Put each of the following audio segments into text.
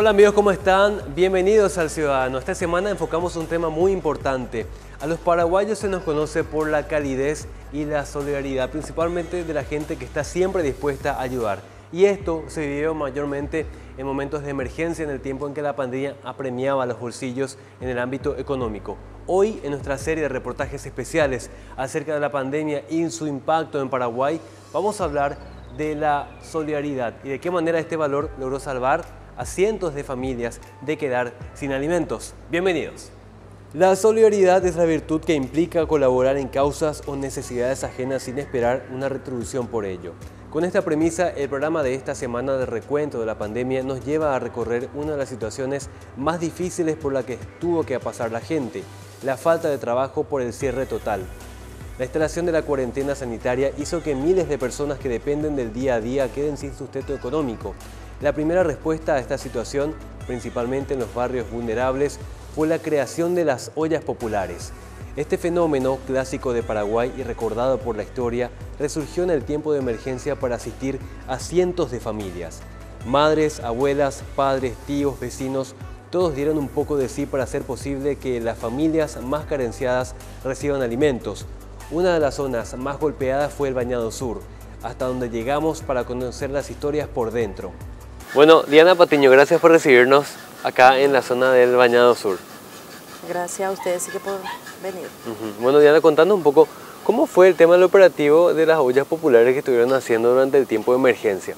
Hola amigos, ¿cómo están? Bienvenidos al Ciudadano. Esta semana enfocamos un tema muy importante. A los paraguayos se nos conoce por la calidez y la solidaridad, principalmente de la gente que está siempre dispuesta a ayudar. Y esto se vivió mayormente en momentos de emergencia, en el tiempo en que la pandemia apremiaba los bolsillos en el ámbito económico. Hoy, en nuestra serie de reportajes especiales acerca de la pandemia y su impacto en Paraguay, vamos a hablar de la solidaridad y de qué manera este valor logró salvar a cientos de familias de quedar sin alimentos. Bienvenidos. La solidaridad es la virtud que implica colaborar en causas o necesidades ajenas sin esperar una retribución por ello. Con esta premisa, el programa de esta semana de recuento de la pandemia nos lleva a recorrer una de las situaciones más difíciles por la que tuvo que pasar la gente, la falta de trabajo por el cierre total. La instalación de la cuarentena sanitaria hizo que miles de personas que dependen del día a día queden sin sustento económico. La primera respuesta a esta situación, principalmente en los barrios vulnerables, fue la creación de las ollas populares. Este fenómeno, clásico de Paraguay y recordado por la historia, resurgió en el tiempo de emergencia para asistir a cientos de familias. Madres, abuelas, padres, tíos, vecinos, todos dieron un poco de sí para hacer posible que las familias más carenciadas reciban alimentos. Una de las zonas más golpeadas fue el Bañado Sur, hasta donde llegamos para conocer las historias por dentro. Bueno, Diana Patiño, gracias por recibirnos acá en la zona del Bañado Sur. Gracias a ustedes sí que por venir. Bueno, Diana, contando un poco, ¿cómo fue el tema del operativo de las ollas populares que estuvieron haciendo durante el tiempo de emergencia?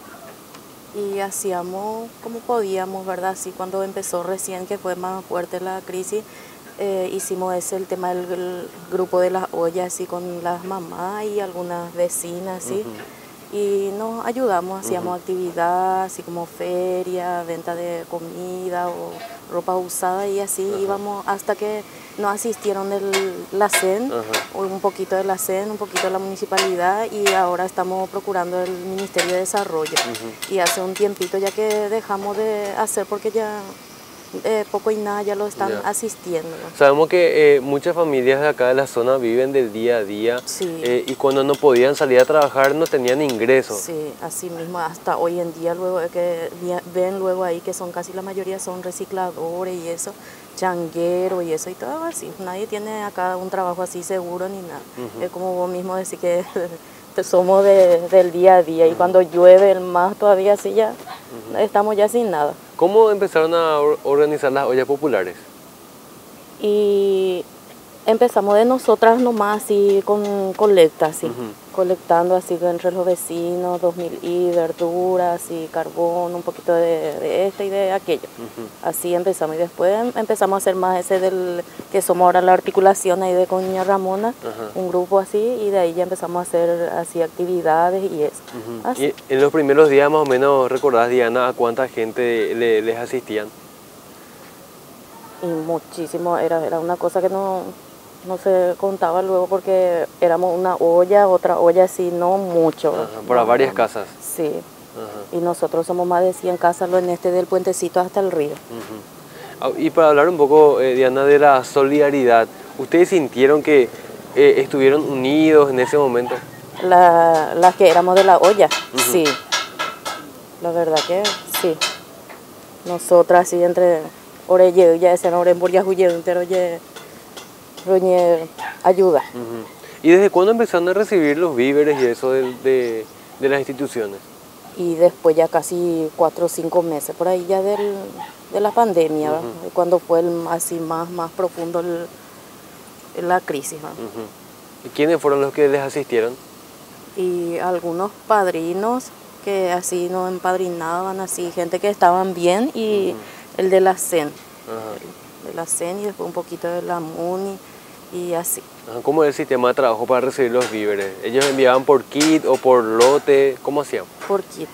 Y hacíamos como podíamos, ¿verdad? Así cuando empezó recién, que fue más fuerte la crisis, hicimos el tema del grupo de las ollas, así con las mamás y algunas vecinas, así. Y nos ayudamos, hacíamos actividad, así como feria, venta de comida o ropa usada y así íbamos hasta que nos asistieron la CEN, un poquito de la CEN, un poquito de la municipalidad y ahora estamos procurando el Ministerio de Desarrollo. Y hace un tiempito ya que dejamos de hacer porque ya poco y nada ya lo están asistiendo. Sabemos que muchas familias de acá de la zona viven del día a día y cuando no podían salir a trabajar no tenían ingresos. Sí, así mismo hasta hoy en día luego que ven luego ahí que son casi la mayoría son recicladores y eso, changueros y eso y todo así. Nadie tiene acá un trabajo así seguro ni nada. Es como vos mismo decís que somos del día a día y cuando llueve más todavía así ya estamos ya sin nada. ¿Cómo empezaron a organizar las ollas populares? Y empezamos de nosotras nomás así con colecta, así, colectando así entre los vecinos, 2000 y verduras y carbón, un poquito de este y de aquello. Así empezamos y después empezamos a hacer más ese del que somos ahora la articulación ahí de Doña Ramona, un grupo así y de ahí ya empezamos a hacer así actividades y eso. Y en los primeros días más o menos, ¿recordás, Diana, a cuánta gente les asistían? Y muchísimo, era una cosa que no se contaba luego porque éramos una olla, otra olla así, no mucho. Para varias casas. Sí. Y nosotros somos más de 100 casas en este del puentecito hasta el río. Y para hablar un poco, Diana, de la solidaridad, ¿ustedes sintieron que estuvieron unidos en ese momento? Las que éramos de la olla, sí. La verdad que sí. Nosotras sí entre orelle, ya decían oremburia huye, pero ya ayuda. ¿Y desde cuándo empezaron a recibir los víveres y eso de las instituciones? Y después ya casi 4 o 5 meses, por ahí ya de la pandemia, cuando fue así más profundo la crisis. ¿Y quiénes fueron los que les asistieron? Y algunos padrinos que así nos empadrinaban, así gente que estaban bien y el de la CEN. De la CEN y después un poquito de la MUNI y así. ¿Cómo es el sistema de trabajo para recibir los víveres? ¿Ellos enviaban por kit o por lote? ¿Cómo hacían? Por kit.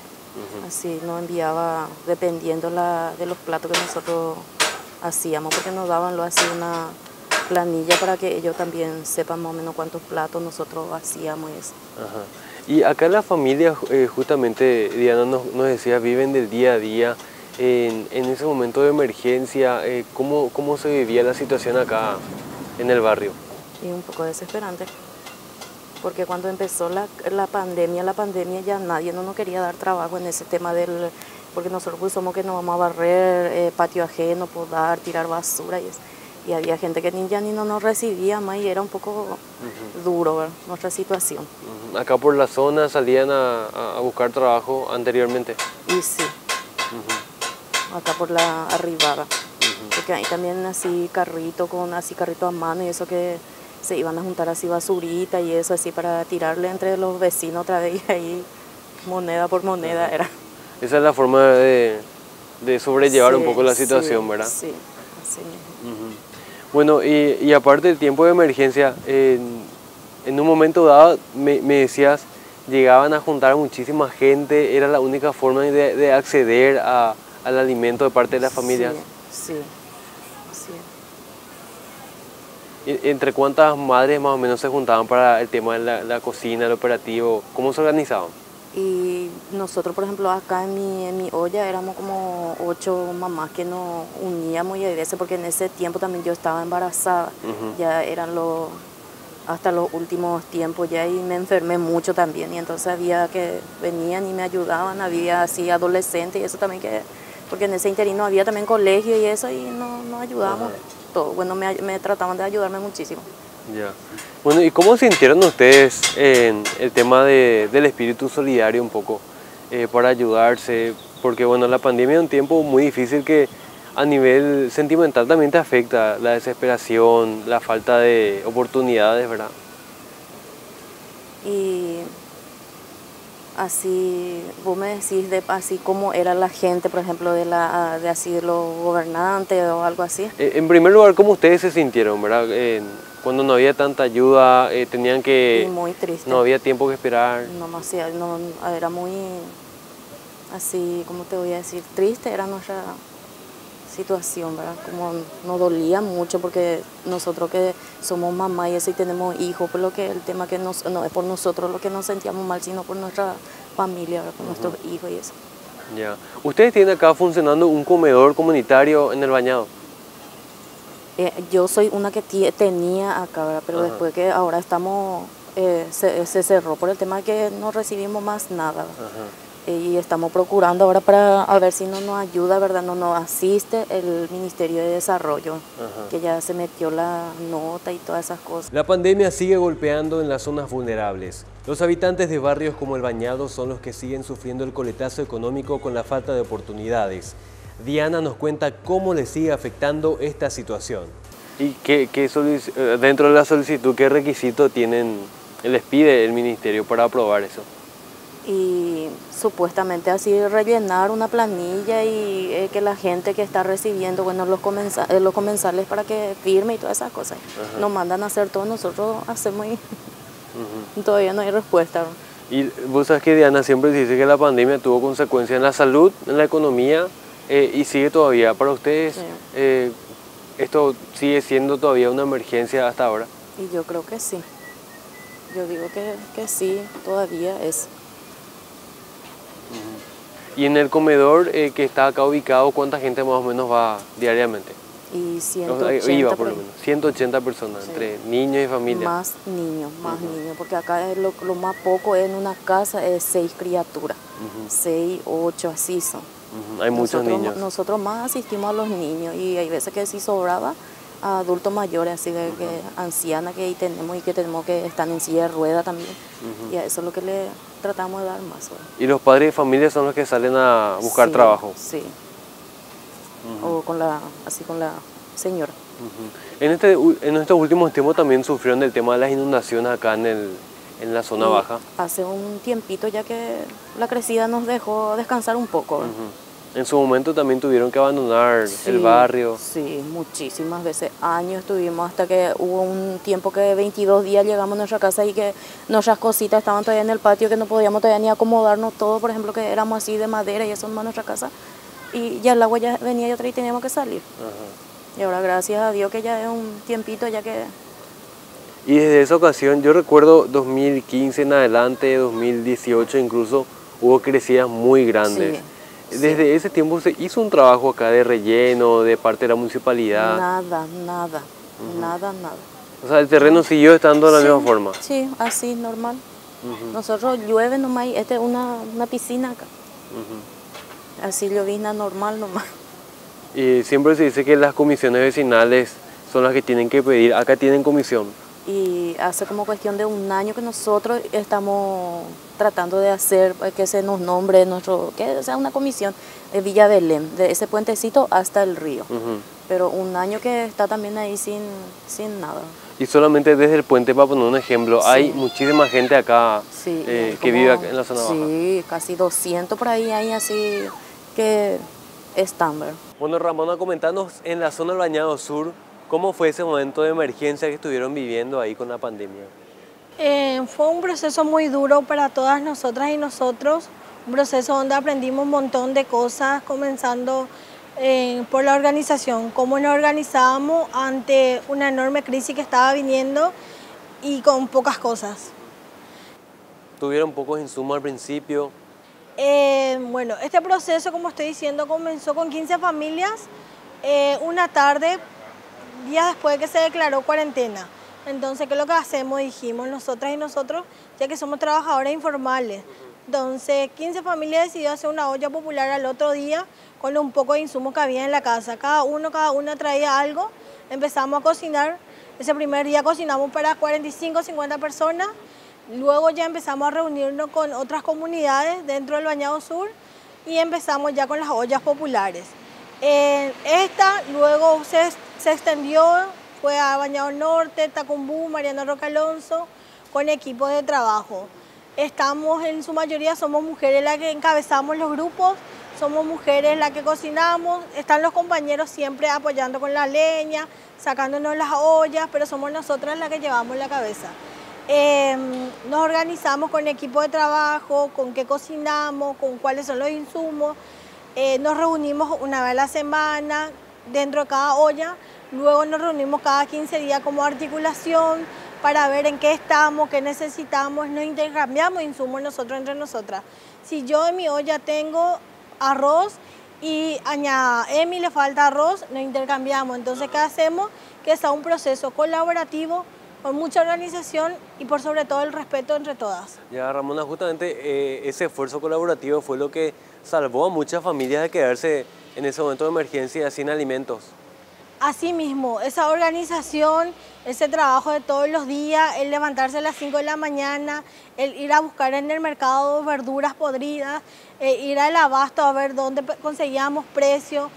Así nos enviaba dependiendo de los platos que nosotros hacíamos, porque nos daban así una planilla para que ellos también sepan más o menos cuántos platos nosotros hacíamos y eso. Y acá las familias, justamente Diana nos decía, viven del día a día. En ese momento de emergencia, ¿cómo se vivía la situación acá en el barrio? Y un poco desesperante, porque cuando empezó la pandemia ya nadie no nos quería dar trabajo en ese tema del porque nosotros pues somos que nos vamos a barrer, patio ajeno, podar, tirar basura y eso. Y había gente que ya ni no nos recibía más y era un poco duro, ¿verdad? Nuestra situación. Acá por la zona salían a buscar trabajo anteriormente. Y sí, acá por la arribada. Porque hay también así carrito a mano y eso que se iban a juntar así basurita y eso así para tirarle entre los vecinos otra vez y ahí moneda por moneda era. Esa es la forma de sobrellevar un poco la situación, ¿verdad? Sí, así mismo. Bueno, y aparte del tiempo de emergencia, en un momento dado me decías, llegaban a juntar muchísima gente, era la única forma de acceder al alimento de parte de las familias. Sí, sí. ¿Entre cuántas madres más o menos se juntaban para el tema de la cocina, el operativo? ¿Cómo se organizaban? Y nosotros, por ejemplo, acá en mi olla éramos como 8 mamás que nos uníamos y a veces, porque en ese tiempo también yo estaba embarazada, ya eran hasta los últimos tiempos ya y me enfermé mucho también y entonces había que venían y me ayudaban, había así adolescentes y eso también porque en ese interino había también colegio y eso y nos ayudábamos todo, bueno, me trataban de ayudarme muchísimo. Ya. Bueno, ¿y cómo sintieron ustedes en el tema del espíritu solidario un poco para ayudarse? Porque bueno, la pandemia es un tiempo muy difícil que a nivel sentimental también te afecta, la desesperación, la falta de oportunidades, ¿verdad? Y así, vos me decís de así cómo era la gente, por ejemplo, de así de los gobernantes o algo así. En primer lugar, ¿cómo ustedes se sintieron, verdad? Cuando no había tanta ayuda, tenían que... Y muy triste. No había tiempo que esperar. No, era muy, así, ¿cómo te voy a decir? Triste era nuestra situación, ¿verdad? Como nos dolía mucho porque nosotros que somos mamá y eso y tenemos hijos, por lo que el tema que no es por nosotros lo que nos sentíamos mal, sino por nuestra familia, ¿verdad? Por nuestros hijos y eso. Ya. ¿Ustedes tienen acá funcionando un comedor comunitario en el Bañado? Yo soy una que tenía acá, ¿verdad? Pero después que ahora estamos, se cerró por el tema de que no recibimos más nada. Y estamos procurando ahora para a ver si nos ayuda, ¿verdad? Nos asiste el Ministerio de Desarrollo, que ya se metió la nota y todas esas cosas. La pandemia sigue golpeando en las zonas vulnerables. Los habitantes de barrios como El Bañado son los que siguen sufriendo el coletazo económico con la falta de oportunidades. Diana nos cuenta cómo les sigue afectando esta situación. ¿Y dentro de la solicitud, qué requisito les pide el ministerio para aprobar eso? Y supuestamente así rellenar una planilla y que la gente que está recibiendo, bueno, los comensales para que firme y todas esas cosas. Nos mandan a hacer todo, nosotros hacemos y todavía no hay respuesta. Y vos sabes que Diana siempre dice que la pandemia tuvo consecuencias en la salud, en la economía y sigue todavía. Para ustedes, ¿esto sigue siendo todavía una emergencia hasta ahora? Y yo creo que sí. Yo digo que sí, todavía es. Y en el comedor que está acá ubicado, ¿cuánta gente más o menos va diariamente? Y 180, iba por lo menos, 180 personas, sí, entre niños y familia. Más niños, porque acá lo más poco en una casa es 6 criaturas, 6, 8, así son. Hay muchos niños. Nosotros más asistimos a los niños y hay veces que sí sobraba a adultos mayores, así de que ancianas que ahí tenemos y que tenemos que están en silla de rueda también. Y a eso es lo que le tratamos de dar más. ¿Verdad? ¿Y los padres de familia son los que salen a buscar trabajo? Sí. O con la señora. En estos últimos tiempos también sufrieron el tema de las inundaciones acá en la zona baja. Hace un tiempito ya que la crecida nos dejó descansar un poco. En su momento también tuvieron que abandonar el barrio. Sí, muchísimas veces. Años estuvimos hasta que hubo un tiempo que 22 días llegamos a nuestra casa y que nuestras cositas estaban todavía en el patio, que no podíamos todavía ni acomodarnos todo, por ejemplo, que éramos así de madera y eso en nuestra casa. Y ya el agua ya venía y otra y teníamos que salir. Y ahora gracias a Dios que ya es un tiempito ya que... Y desde esa ocasión, yo recuerdo 2015 en adelante, 2018 incluso, hubo crecidas muy grandes. Sí. Desde ese tiempo se hizo un trabajo acá de relleno, de parte de la municipalidad. Nada. O sea, el terreno siguió estando de la misma forma. Sí, así, normal. Nosotros llueve nomás, esta es una piscina acá. así llovizna normal nomás. Y siempre se dice que las comisiones vecinales son las que tienen que pedir. Acá tienen comisión. Y hace como cuestión de un año que nosotros estamos tratando de hacer que se nos nombre que sea una comisión de Villa Belén, de ese puentecito hasta el río. Pero un año que está también ahí sin nada. Y solamente desde el puente, para poner un ejemplo, sí. Hay muchísima gente acá que vive acá en la zona baja. Sí, casi 200 por ahí hay así que están, ¿verdad? Bueno, Ramona, comentanos en la zona del Bañado Sur, ¿cómo fue ese momento de emergencia que estuvieron viviendo ahí con la pandemia? Fue un proceso muy duro para todas nosotras y nosotros, un proceso donde aprendimos un montón de cosas, comenzando por la organización, cómo nos organizábamos ante una enorme crisis que estaba viniendo y con pocas cosas. ¿Tuvieron pocos insumos al principio? Bueno, este proceso, como estoy diciendo, comenzó con 15 familias, una tarde, días después de que se declaró cuarentena. Entonces, ¿qué es lo que hacemos? Dijimos nosotras y nosotros, ya que somos trabajadores informales. Entonces, 15 familias decidió hacer una olla popular al otro día con un poco de insumos que había en la casa. Cada una traía algo, empezamos a cocinar. Ese primer día cocinamos para 45 o 50 personas. Luego ya empezamos a reunirnos con otras comunidades dentro del Bañado Sur y empezamos ya con las ollas populares. Esta luego se extendió, fue a Bañado Norte, Tacumbú, Mariano Roca Alonso, con equipos de trabajo. Estamos, en su mayoría somos mujeres las que encabezamos los grupos, somos mujeres las que cocinamos, están los compañeros siempre apoyando con la leña, sacándonos las ollas, pero somos nosotras las que llevamos la cabeza. Nos organizamos con equipo de trabajo, con qué cocinamos, con cuáles son los insumos. Nos reunimos una vez a la semana dentro de cada olla, luego nos reunimos cada 15 días como articulación para ver en qué estamos, qué necesitamos, nos intercambiamos insumos nosotros entre nosotras. Si yo en mi olla tengo arroz y a Emi le falta arroz, nos intercambiamos. Entonces, ¿qué hacemos? Que sea un proceso colaborativo, con mucha organización y por sobre todo el respeto entre todas. Ya, Ramona, justamente ese esfuerzo colaborativo fue lo que salvó a muchas familias de quedarse en ese momento de emergencia sin alimentos. Así mismo, esa organización, ese trabajo de todos los días, el levantarse a las 5 de la mañana, el ir a buscar en el mercado verduras podridas, ir al abasto a ver dónde conseguíamos precios,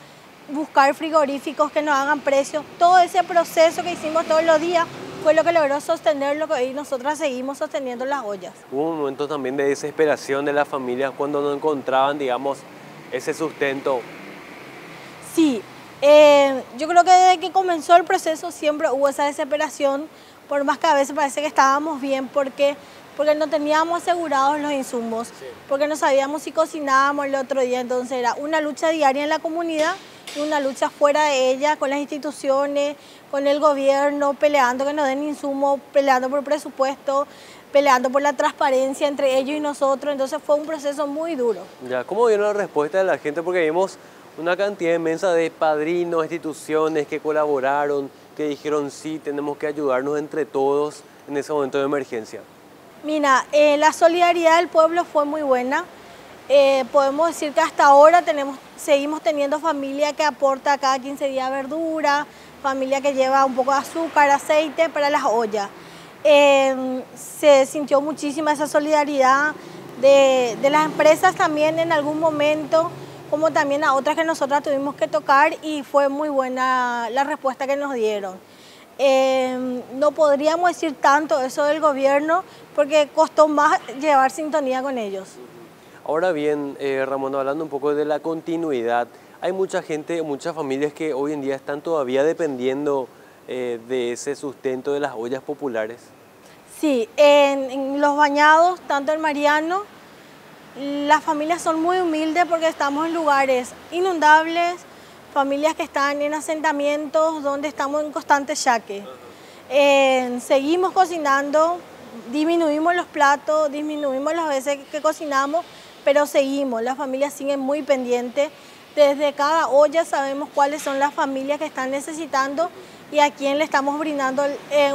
buscar frigoríficos que nos hagan precios, todo ese proceso que hicimos todos los días fue lo que logró sostener lo que hoy nosotras seguimos sosteniendo las ollas. Hubo un momento también de desesperación de las familias cuando no encontraban, digamos, ese sustento. Sí, yo creo que desde que comenzó el proceso siempre hubo esa desesperación, por más que a veces parece que estábamos bien porque no teníamos asegurados los insumos, sí. Porque no sabíamos si cocinábamos el otro día, entonces era una lucha diaria en la comunidad y una lucha fuera de ella, con las instituciones, con el gobierno, peleando que nos den insumos, peleando por presupuesto, peleando por la transparencia entre ellos y nosotros, entonces fue un proceso muy duro. Ya, ¿cómo vieron la respuesta de la gente? Porque vimos una cantidad inmensa de padrinos, instituciones que colaboraron, que dijeron sí, tenemos que ayudarnos entre todos en ese momento de emergencia. Mira, la solidaridad del pueblo fue muy buena. Podemos decir que hasta ahora seguimos teniendo familia que aporta cada 15 días verdura, familia que lleva un poco de azúcar, aceite para las ollas. Se sintió muchísima esa solidaridad de las empresas también en algún momento, como también a otras que nosotras tuvimos que tocar y fue muy buena la respuesta que nos dieron. No podríamos decir tanto eso del gobierno porque costó más llevar sintonía con ellos. Ahora bien, Ramón, hablando un poco de la continuidad, hay mucha gente, muchas familias que hoy en día están todavía dependiendo de ese sustento de las ollas populares. Sí, en los bañados, tanto en Mariano, las familias son muy humildes porque estamos en lugares inundables, familias que están en asentamientos donde estamos en constante yaque. Seguimos cocinando, disminuimos los platos, disminuimos las veces que cocinamos, pero seguimos, las familias siguen muy pendientes. Desde cada olla sabemos cuáles son las familias que están necesitando y a quién le estamos brindando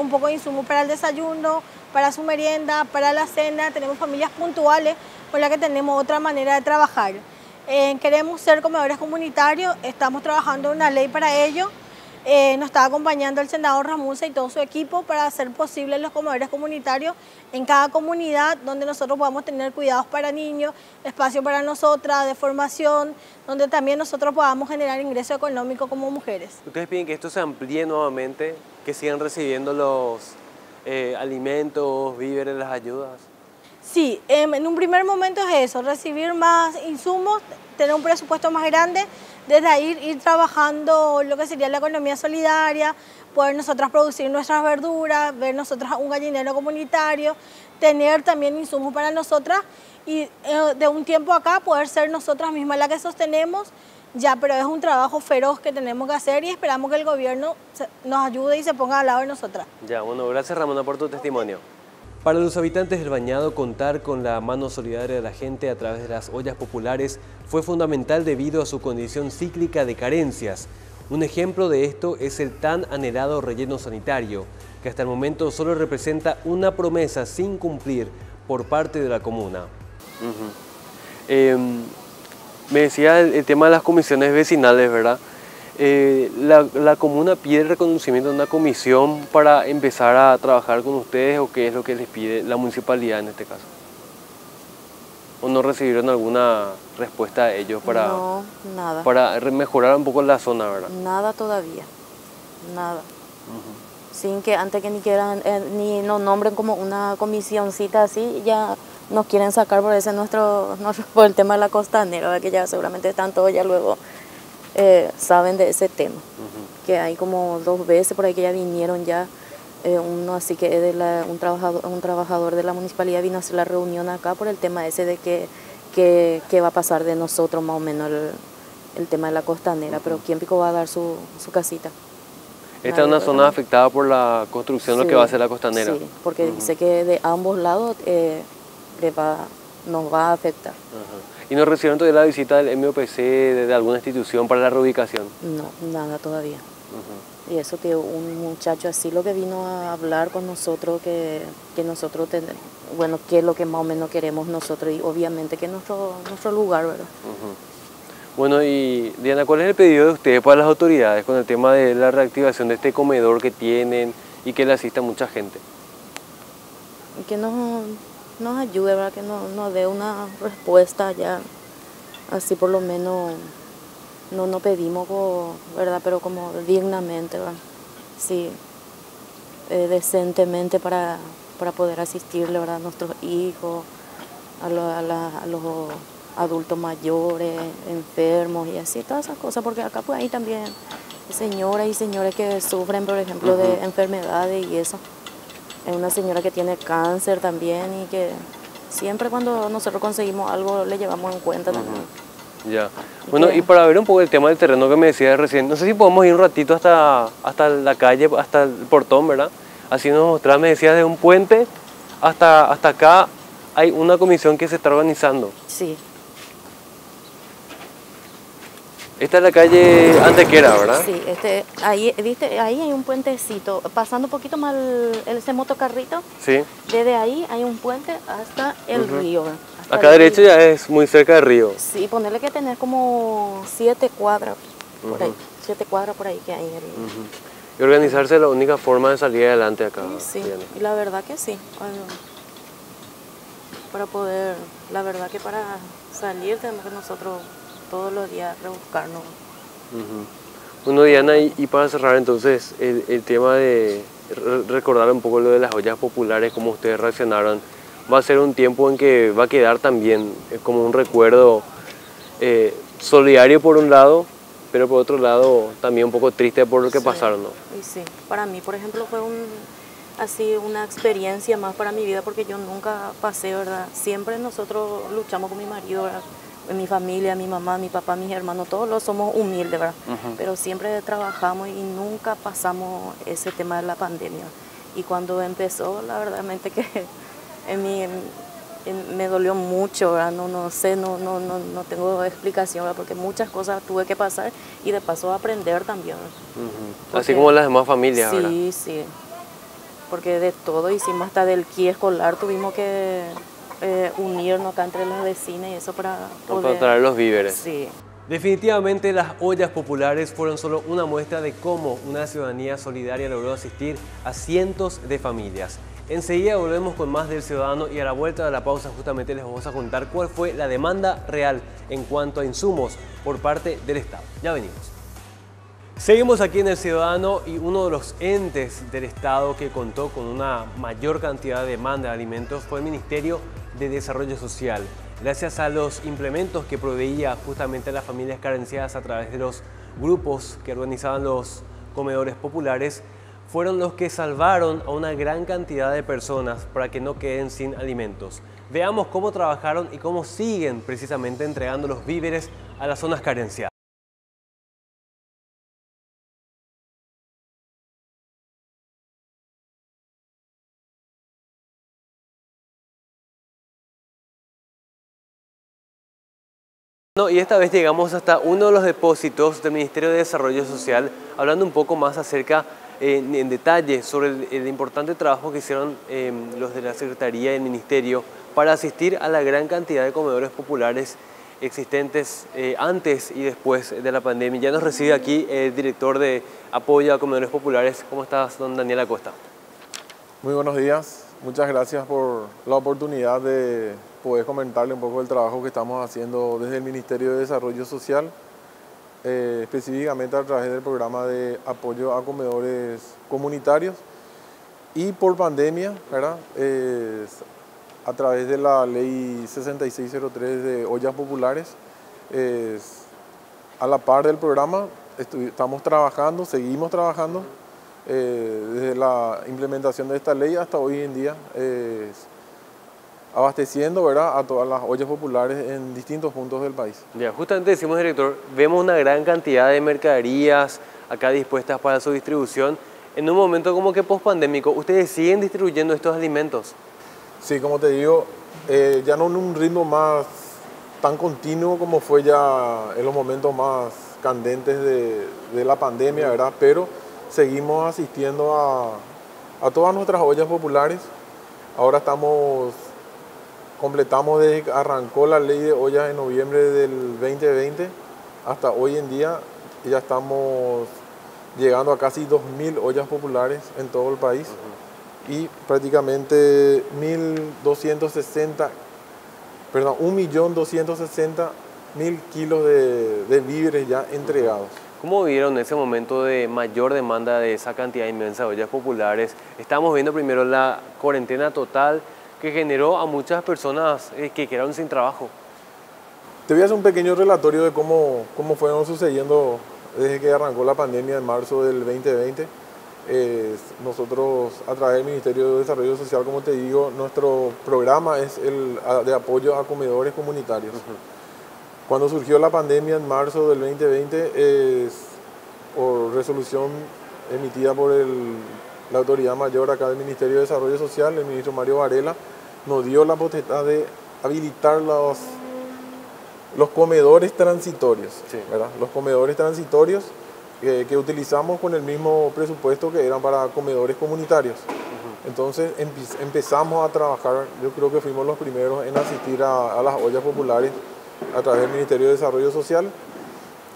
un poco de insumo para el desayuno, para su merienda, para la cena. Tenemos familias puntuales con las que tenemos otra manera de trabajar. Queremos ser comedores comunitarios, estamos trabajando en una ley para ello. Nos está acompañando el senador Ramusa y todo su equipo para hacer posible los comedores comunitarios en cada comunidad donde nosotros podamos tener cuidados para niños, espacio para nosotras, de formación, donde también nosotros podamos generar ingreso económico como mujeres. ¿Ustedes piden que esto se amplíe nuevamente, que sigan recibiendo los alimentos, víveres, las ayudas? Sí, en un primer momento es eso, recibir más insumos, tener un presupuesto más grande, desde ahí ir trabajando lo que sería la economía solidaria, poder nosotras producir nuestras verduras, ver nosotras un gallinero comunitario, tener también insumos para nosotras y de un tiempo acá poder ser nosotras mismas las que sostenemos, ya, pero es un trabajo feroz que tenemos que hacer y esperamos que el gobierno nos ayude y se ponga al lado de nosotras. Ya, bueno, gracias Ramona por tu testimonio. Para los habitantes del Bañado, contar con la mano solidaria de la gente a través de las ollas populares fue fundamental debido a su condición cíclica de carencias. Un ejemplo de esto es el tan anhelado relleno sanitario, que hasta el momento solo representa una promesa sin cumplir por parte de la comuna. Me decía el tema de las comisiones vecinales, ¿verdad? ¿La comuna pide el reconocimiento de una comisión para empezar a trabajar con ustedes o qué es lo que les pide la municipalidad en este caso? ¿O no recibieron alguna respuesta de ellos para, No, nada. para mejorar un poco la zona, verdad? Nada todavía, nada. Sin que antes que ni quieran, ni nos nombren como una comisioncita así, ya nos quieren sacar por ese por el tema de la costanera, ¿verdad? Que ya seguramente están todos ya luego saben de ese tema. Que hay como 2 veces por ahí que ya vinieron ya, uno así que es de un trabajador de la municipalidad vino a hacer la reunión acá por el tema ese de que va a pasar de nosotros más o menos el tema de la costanera, pero ¿quién pico va a dar su casita? Esta es una zona afectada por la construcción de lo que va a ser la costanera. Sí, porque dice que de ambos lados nos va a afectar. ¿Y no recibieron todavía la visita del MOPC, de alguna institución para la reubicación? No, nada todavía. Y eso que un muchacho así lo que vino a hablar con nosotros, que nosotros tenemos, bueno, qué es lo que más o menos queremos nosotros y obviamente que es nuestro lugar, ¿verdad? Bueno, y Diana, ¿cuál es el pedido de ustedes para las autoridades con el tema de la reactivación de este comedor que tienen y que le asista mucha gente? Que nos ayude, ¿verdad? Que nos dé una respuesta ya, así por lo menos no pedimos, ¿verdad? Pero como dignamente, ¿verdad? Sí, decentemente para poder asistirle, ¿verdad? A nuestros hijos, a los adultos mayores, enfermos y así, todas esas cosas, porque acá pues hay también señoras y señores que sufren, por ejemplo, de enfermedades y eso. Es una señora que tiene cáncer también y que siempre cuando nosotros conseguimos algo le llevamos en cuenta también. Ya. Bueno, y para ver un poco el tema del terreno que me decías recién, no sé si podemos ir un ratito hasta la calle, hasta el portón, ¿verdad? Así nos mostrás, me decías, de un puente hasta acá hay una comisión que se está organizando. Sí. Esta es la calle Antequera, ¿verdad? Sí, ahí, ¿viste? Ahí hay un puentecito, pasando un poquito más ese motocarrito. Sí. Desde ahí hay un puente hasta el río. Hasta acá derecho ya es muy cerca del río. Sí, ponerle que tener como 7 cuadras por ahí, 7 cuadras por ahí que hay. Y organizarse es la única forma de salir adelante acá. Sí, y la verdad que sí. Para poder, la verdad que para salir tenemos que nosotros todos los días rebuscarnos. Bueno, Diana, y para cerrar entonces el tema de recordar un poco lo de las ollas populares, cómo ustedes reaccionaron, va a ser un tiempo en que va a quedar también como un recuerdo solidario por un lado, pero por otro lado también un poco triste por lo que pasaron, ¿no? Y sí, para mí, por ejemplo, fue una experiencia más para mi vida porque yo nunca pasé, ¿verdad? Siempre nosotros luchamos con mi marido, ¿verdad? Mi familia, mi mamá, mi papá, mis hermanos, todos los somos humildes, ¿verdad? Pero siempre trabajamos y nunca pasamos ese tema de la pandemia. Y cuando empezó, la verdadmente que me dolió mucho, ¿verdad? No sé, no tengo explicación, ¿verdad? Porque muchas cosas tuve que pasar y de paso aprender también. Así como las demás familias, sí, ¿verdad? Sí, porque de todo hicimos, hasta del ki escolar tuvimos que unirnos acá entre las vecinas y eso para Para traer los víveres. Sí. Definitivamente las ollas populares fueron solo una muestra de cómo una ciudadanía solidaria logró asistir a cientos de familias. Enseguida volvemos con más del Ciudadano y a la vuelta de la pausa justamente les vamos a contar cuál fue la demanda real en cuanto a insumos por parte del Estado. Ya venimos. Seguimos aquí en El Ciudadano y uno de los entes del Estado que contó con una mayor cantidad de demanda de alimentos fue el Ministerio de Desarrollo Social. Gracias a los implementos que proveía justamente a las familias carenciadas a través de los grupos que organizaban los comedores populares, fueron los que salvaron a una gran cantidad de personas para que no queden sin alimentos. Veamos cómo trabajaron y cómo siguen precisamente entregando los víveres a las zonas carenciadas. Y esta vez llegamos hasta uno de los depósitos del Ministerio de Desarrollo Social, hablando un poco más acerca, en detalle, sobre el importante trabajo que hicieron los de la Secretaría y el Ministerio para asistir a la gran cantidad de comedores populares existentes antes y después de la pandemia. Ya nos recibe aquí el director de apoyo a comedores populares. ¿Cómo estás, don Daniel Acosta? Muy buenos días. Muchas gracias por la oportunidad de poder comentarle un poco el trabajo que estamos haciendo desde el Ministerio de Desarrollo Social, específicamente a través del programa de apoyo a comedores comunitarios y por pandemia, ¿verdad? A través de la ley 6603 de ollas populares. A la par del programa estamos trabajando, seguimos trabajando desde la implementación de esta ley hasta hoy en día, abasteciendo, ¿verdad?, a todas las ollas populares en distintos puntos del país. Ya, justamente decimos, director, vemos una gran cantidad de mercaderías acá dispuestas para su distribución. En un momento como que post-pandémico, ¿ustedes siguen distribuyendo estos alimentos? Sí, como te digo, ya no en un ritmo más tan continuo como fue ya en los momentos más candentes de la pandemia, ¿verdad? Pero seguimos asistiendo a todas nuestras ollas populares. Ahora completamos desde que arrancó la ley de ollas en noviembre del 2020 hasta hoy en día, y ya estamos llegando a casi 2.000 ollas populares en todo el país. Y prácticamente 1.260.000 kilos de víveres ya entregados. ¿Cómo vieron ese momento de mayor demanda de esa cantidad inmensa de ollas populares? Estamos viendo primero la cuarentena total que generó a muchas personas que quedaron sin trabajo. Te voy a hacer un pequeño relatorio de cómo fueron sucediendo desde que arrancó la pandemia en marzo del 2020. Nosotros, a través del Ministerio de Desarrollo Social, como te digo, nuestro programa es el de apoyo a comedores comunitarios. Cuando surgió la pandemia en marzo del 2020, por resolución emitida por la autoridad mayor acá del Ministerio de Desarrollo Social, el ministro Mario Varela, nos dio la potestad de habilitar los comedores transitorios, sí, ¿verdad? Los comedores transitorios que utilizamos con el mismo presupuesto que eran para comedores comunitarios. Entonces empezamos a trabajar, yo creo que fuimos los primeros en asistir a las ollas populares a través del Ministerio de Desarrollo Social,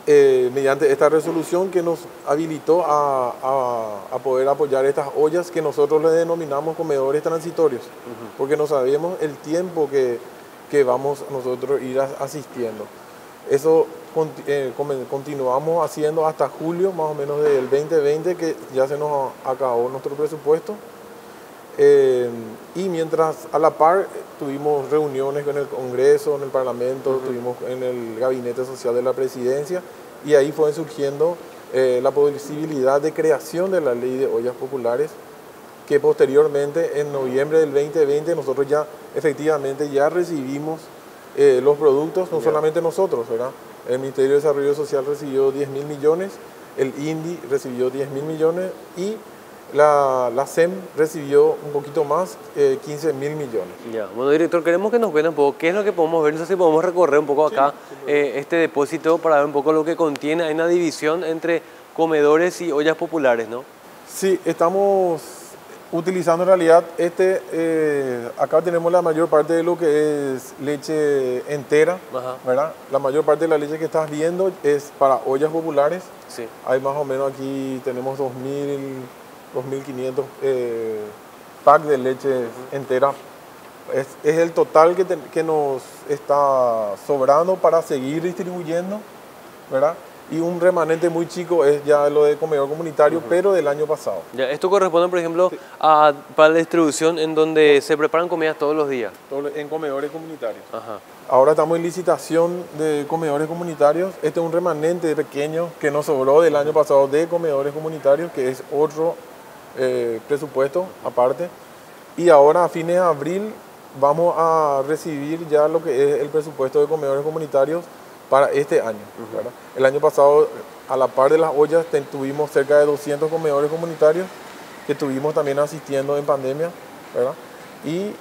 mediante esta resolución que nos habilitó a poder apoyar estas ollas que nosotros le denominamos comedores transitorios, porque no sabemos el tiempo que vamos nosotros a ir asistiendo. Eso continuamos haciendo hasta julio más o menos del 2020, que ya se nos acabó nuestro presupuesto. Y mientras a la par tuvimos reuniones con el Congreso, en el Parlamento, estuvimos en el Gabinete Social de la Presidencia, y ahí fue surgiendo la posibilidad de creación de la Ley de Ollas Populares, que posteriormente en noviembre del 2020 nosotros ya efectivamente ya recibimos los productos, no solamente nosotros, ¿verdad? El Ministerio de Desarrollo Social recibió 10.000 millones, el INDI recibió 10.000 millones y la SEM recibió un poquito más, 15.000 millones. Ya, bueno, director, queremos que nos cuente un poco qué es lo que podemos ver. No sé si podemos recorrer un poco acá este depósito para ver un poco lo que contiene. Hay una división entre comedores y ollas populares, ¿no? Sí, estamos utilizando en realidad acá tenemos la mayor parte de lo que es leche entera, ¿verdad? La mayor parte de la leche que estás viendo es para ollas populares. Sí. Hay más o menos aquí tenemos 2.000, 2.500 packs de leche entera. Es el total que nos está sobrando para seguir distribuyendo, ¿verdad? Y un remanente muy chico es ya lo de comedor comunitario, pero del año pasado. Ya, esto corresponde, por ejemplo, para la distribución en donde se preparan comidas todos los días. En comedores comunitarios. Ajá. Ahora estamos en licitación de comedores comunitarios. Este es un remanente pequeño que nos sobró del año pasado de comedores comunitarios, que es otro presupuesto aparte. Y ahora a fines de abril vamos a recibir ya lo que es el presupuesto de comedores comunitarios para este año, ¿verdad? El año pasado, a la par de las ollas, tuvimos cerca de 200 comedores comunitarios que estuvimos también asistiendo en pandemia, ¿verdad? Y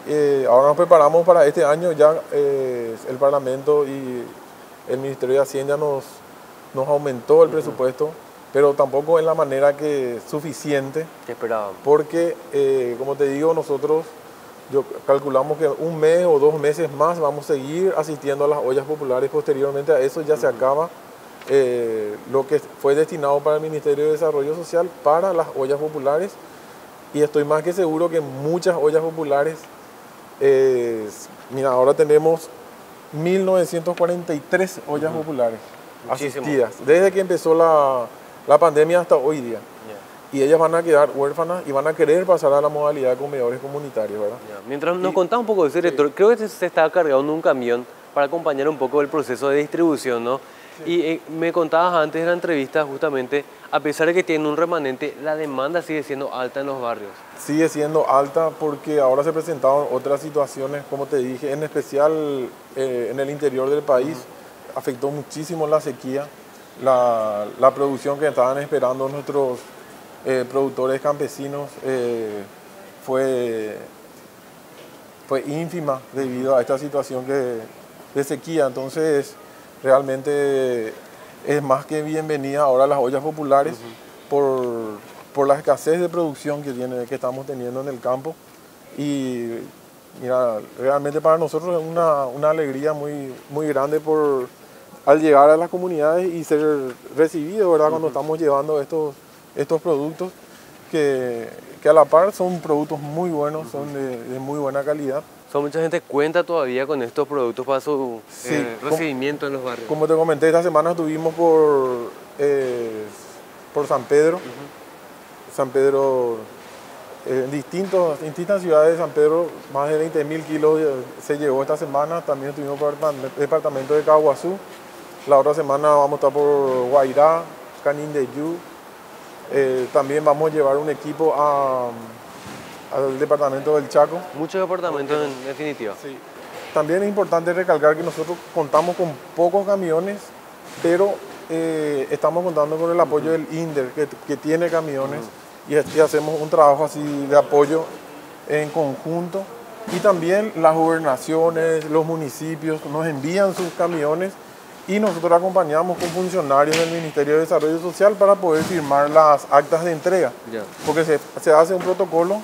ahora nos preparamos para este año. Ya el Parlamento y el Ministerio de Hacienda nos aumentó el presupuesto, pero tampoco en la manera que suficiente. ¿Qué esperaban? Porque, como te digo, nosotros calculamos que un mes o 2 meses más vamos a seguir asistiendo a las ollas populares. Posteriormente a eso ya se acaba lo que fue destinado para el Ministerio de Desarrollo Social para las ollas populares. Y estoy más que seguro que muchas ollas populares, mira, ahora tenemos 1.943 ollas populares asistidas, desde que empezó la pandemia hasta hoy día. Y ellas van a quedar huérfanas y van a querer pasar a la modalidad de comedores comunitarios, ¿verdad? Mientras nos contás un poco de ese director, creo que se estaba cargando un camión para acompañar un poco el proceso de distribución, ¿no? Sí. Y me contabas antes de la entrevista, justamente, a pesar de que tienen un remanente, la demanda sigue siendo alta en los barrios. Sigue siendo alta porque ahora se presentaron otras situaciones, como te dije, en especial en el interior del país. Afectó muchísimo la sequía, la producción que estaban esperando nuestros productores campesinos fue ínfima debido a esta situación de sequía. Entonces, realmente es más que bienvenida ahora las ollas populares por la escasez de producción que estamos teniendo en el campo. Y mira, realmente para nosotros es una alegría muy, muy grande al llegar a las comunidades y ser recibidos, ¿verdad? Cuando estamos llevando estos productos que a la par son productos muy buenos, son de muy buena calidad. Mucha gente cuenta todavía con estos productos para su recibimiento en los barrios. Como te comenté, esta semana estuvimos por San Pedro. San Pedro, en distintas ciudades de San Pedro, más de 20.000 kilos se llevó esta semana. También estuvimos por el departamento de Caguazú. La otra semana vamos a estar por Guairá, Canindeyú. También vamos a llevar un equipo al departamento del Chaco. Muchos departamentos en definitiva. Sí. También es importante recalcar que nosotros contamos con pocos camiones, pero estamos contando con el apoyo del INDER, que tiene camiones, y hacemos un trabajo así de apoyo en conjunto. Y también las gobernaciones, los municipios nos envían sus camiones y nosotros acompañamos con funcionarios del Ministerio de Desarrollo Social para poder firmar las actas de entrega. Porque se hace un protocolo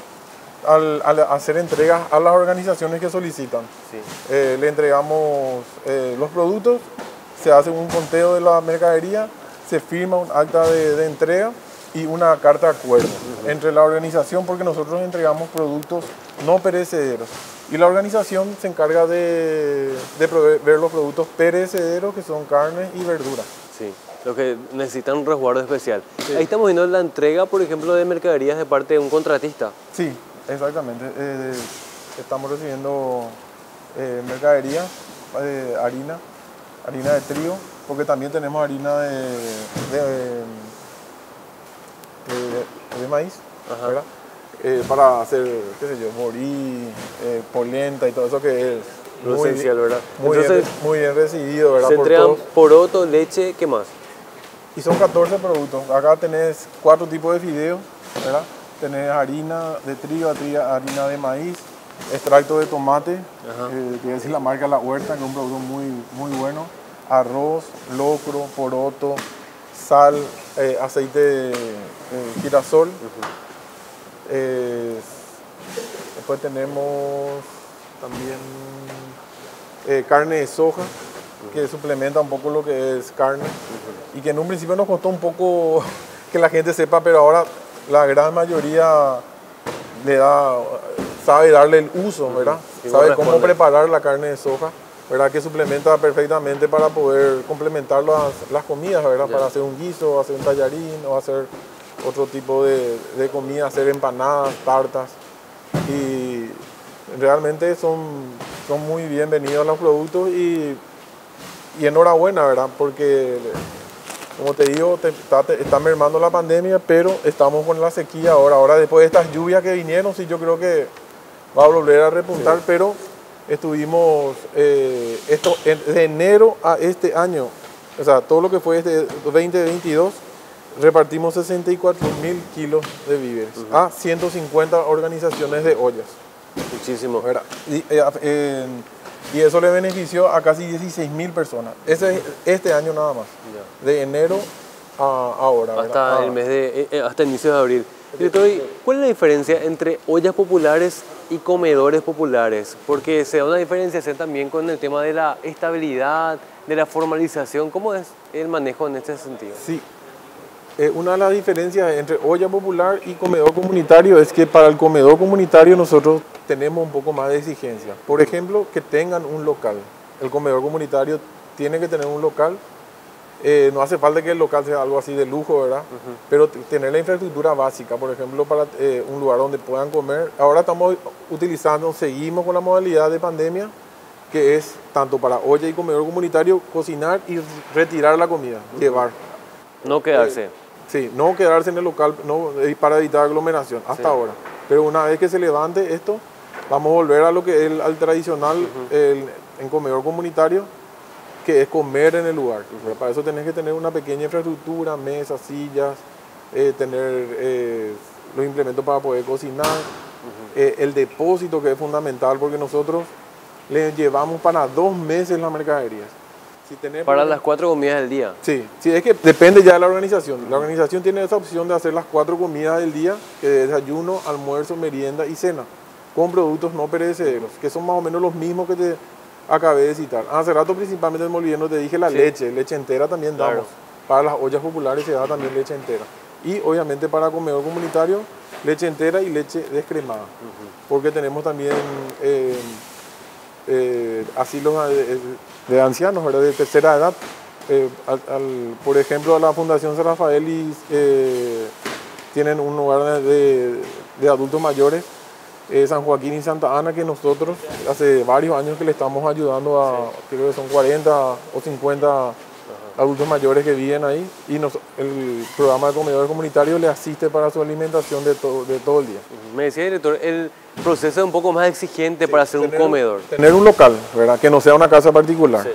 al hacer entregas a las organizaciones que solicitan. Sí. Le entregamos los productos, se hace un conteo de la mercadería, se firma un acta de entrega y una carta de acuerdo entre la organización, porque nosotros entregamos productos no perecederos. Y la organización se encarga de proveer los productos perecederos, que son carne y verduras. Sí, los que necesitan un resguardo especial. Sí. Ahí estamos viendo la entrega, por ejemplo, de mercaderías de parte de un contratista. Sí, exactamente. Estamos recibiendo mercadería, harina de trigo, porque también tenemos harina de maíz, ¿verdad? Para hacer, qué sé yo, morí, polenta y todo eso, que es lo esencial, ¿verdad? Muy bien recibido, ¿verdad? Se entregan poroto, leche, ¿qué más? Y son 14 productos. Acá tenés 4 tipos de fideos, ¿verdad? Tenés harina de trigo, harina de maíz, extracto de tomate, que es la marca La Huerta, que es un producto muy, muy bueno, arroz, locro, poroto, sal, aceite de girasol. Después tenemos también carne de soja, que suplementa un poco lo que es carne, y que en un principio nos costó un poco que la gente sepa, pero ahora la gran mayoría sabe darle el uso, ¿verdad? Sabe cómo preparar la carne de soja, ¿verdad? Que suplementa perfectamente para poder complementar las comidas, ¿verdad? Para hacer un guiso, hacer un tallarín o hacer otro tipo de comida, hacer empanadas, tartas. Y realmente son muy bienvenidos los productos y enhorabuena, ¿verdad? Porque, como te digo, está mermando la pandemia, pero estamos con la sequía ahora. Ahora, después de estas lluvias que vinieron, sí, yo creo que va a volver a repuntar, sí. Pero estuvimos, de enero a este año, o sea, todo lo que fue este 2022, repartimos 64.000 kilos de víveres a 150 organizaciones de ollas. Muchísimo. Y eso le benefició a casi 16.000 personas. Este año nada más. Ya. De enero a ahora. Hasta hasta inicios de abril. Director, ¿cuál es la diferencia entre ollas populares y comedores populares? Porque se da una diferenciación también con el tema de la estabilidad, de la formalización. ¿Cómo es el manejo en este sentido? Sí. Una de las diferencias entre olla popular y comedor comunitario es que para el comedor comunitario nosotros tenemos un poco más de exigencia. Por ejemplo, que tengan un local. El comedor comunitario tiene que tener un local. No hace falta que el local sea algo así de lujo, ¿verdad? Pero tener la infraestructura básica, por ejemplo, para un lugar donde puedan comer. Ahora seguimos con la modalidad de pandemia, que es tanto para olla y comedor comunitario, cocinar y retirar la comida, llevar. No quedarse. Sí, no quedarse en el local para evitar aglomeración, hasta ahora. Pero una vez que se levante esto, vamos a volver a lo que es al tradicional en comedor comunitario, que es comer en el lugar. Para eso tenés que tener una pequeña infraestructura, mesas, sillas, tener los implementos para poder cocinar, el depósito, que es fundamental, porque nosotros le llevamos para 2 meses las mercaderías. Para las 4 comidas del día. Sí, es que depende ya de la organización. La organización tiene esa opción de hacer las 4 comidas del día, que es desayuno, almuerzo, merienda y cena, con productos no perecederos, que son más o menos los mismos que te acabé de citar. Hace rato principalmente me olvidé, te dije leche entera también damos. Claro. Para las ollas populares se da también leche entera. Y obviamente para comedor comunitario, leche entera y leche descremada. Porque tenemos también asilos de ancianos, ¿verdad? De tercera edad. Por ejemplo, la Fundación San Rafael tienen un lugar de adultos mayores, San Joaquín y Santa Ana, que nosotros hace varios años que le estamos ayudando creo que son 40 o 50 adultos mayores que viven ahí, y el programa de comedores comunitarios le asiste para su alimentación de todo el día. Me decía, director, el proceso es un poco más exigente para hacer un comedor. Tener un local, ¿verdad? Que no sea una casa particular. Sí.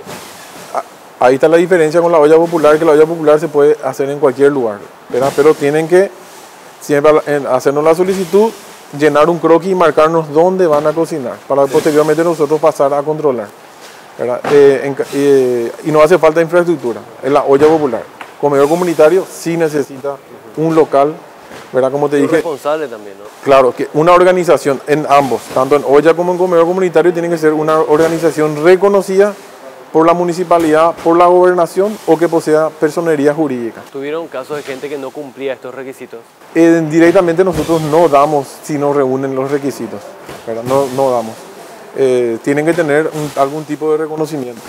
Ahí está la diferencia con la olla popular, que la olla popular se puede hacer en cualquier lugar, ¿verdad? Pero tienen que siempre hacernos la solicitud, llenar un croquis y marcarnos dónde van a cocinar, para posteriormente nosotros pasar a controlar, ¿verdad? Y no hace falta infraestructura en la olla popular. Comedor comunitario sí necesita un local, ¿verdad? Como te dije. Responsable también, ¿no? Claro, que una organización en ambos, tanto en olla como en comedor comunitario, tiene que ser una organización reconocida por la municipalidad, por la gobernación, o que posea personería jurídica. ¿Tuvieron casos de gente que no cumplía estos requisitos? Directamente nosotros no damos si no reúnen los requisitos, ¿verdad? No damos. Tienen que tener algún tipo de reconocimiento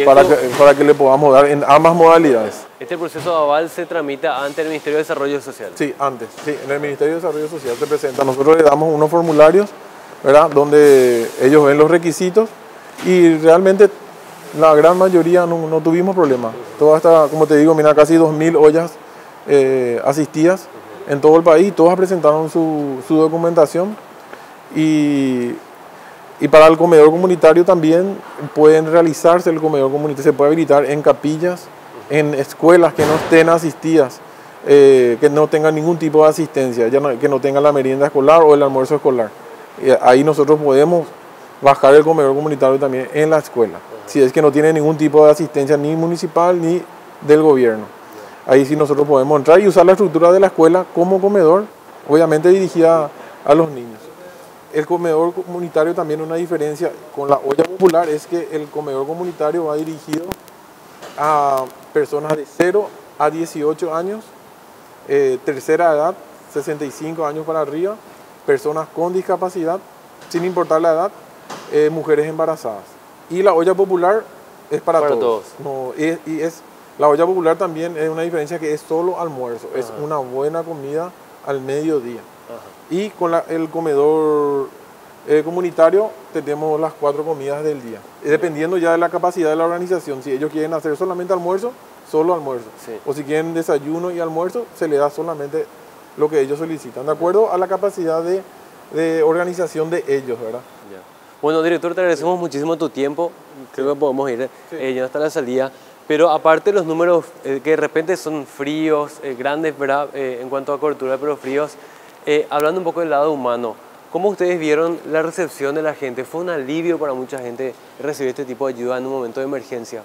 para que le podamos dar en ambas modalidades. ¿Este proceso de aval se tramita ante el Ministerio de Desarrollo Social? Sí, antes. Sí, en el Ministerio de Desarrollo Social se presenta. Nosotros le damos unos formularios, ¿verdad? Donde ellos ven los requisitos y realmente la gran mayoría no tuvimos problemas. Toda esta, como te digo, mira, casi 2.000 ollas asistidas en todo el país. Todas presentaron su documentación y para el comedor comunitario también pueden realizarse el comedor comunitario. Se puede habilitar en capillas, en escuelas que no estén asistidas, que no tengan ningún tipo de asistencia, que no tengan la merienda escolar o el almuerzo escolar. Ahí nosotros podemos bajar el comedor comunitario también en la escuela, si es que no tiene ningún tipo de asistencia ni municipal ni del gobierno. Ahí sí nosotros podemos entrar y usar la estructura de la escuela como comedor obviamente dirigida a los niños. El comedor comunitario también una diferencia con la olla popular es que el comedor comunitario va dirigido a personas de 0 a 18 años, tercera edad, 65 años para arriba, personas con discapacidad, sin importar la edad, mujeres embarazadas. Y la olla popular es para todos. No, la olla popular también es una diferencia que es solo almuerzo, es una buena comida al mediodía. Y con el comedor comunitario tenemos las 4 comidas del día, dependiendo ya de la capacidad de la organización. Si ellos quieren hacer solamente almuerzo, solo almuerzo. Sí. O si quieren desayuno y almuerzo, se le da solamente lo que ellos solicitan, de acuerdo a la capacidad de organización de ellos, ¿verdad? Ya. Bueno, director, te agradecemos muchísimo tu tiempo. Creo que podemos ir ya hasta la salida. Pero aparte de los números que de repente son fríos, grandes, ¿verdad? En cuanto a cobertura, pero fríos, hablando un poco del lado humano, ¿cómo ustedes vieron la recepción de la gente? ¿Fue un alivio para mucha gente recibir este tipo de ayuda en un momento de emergencia?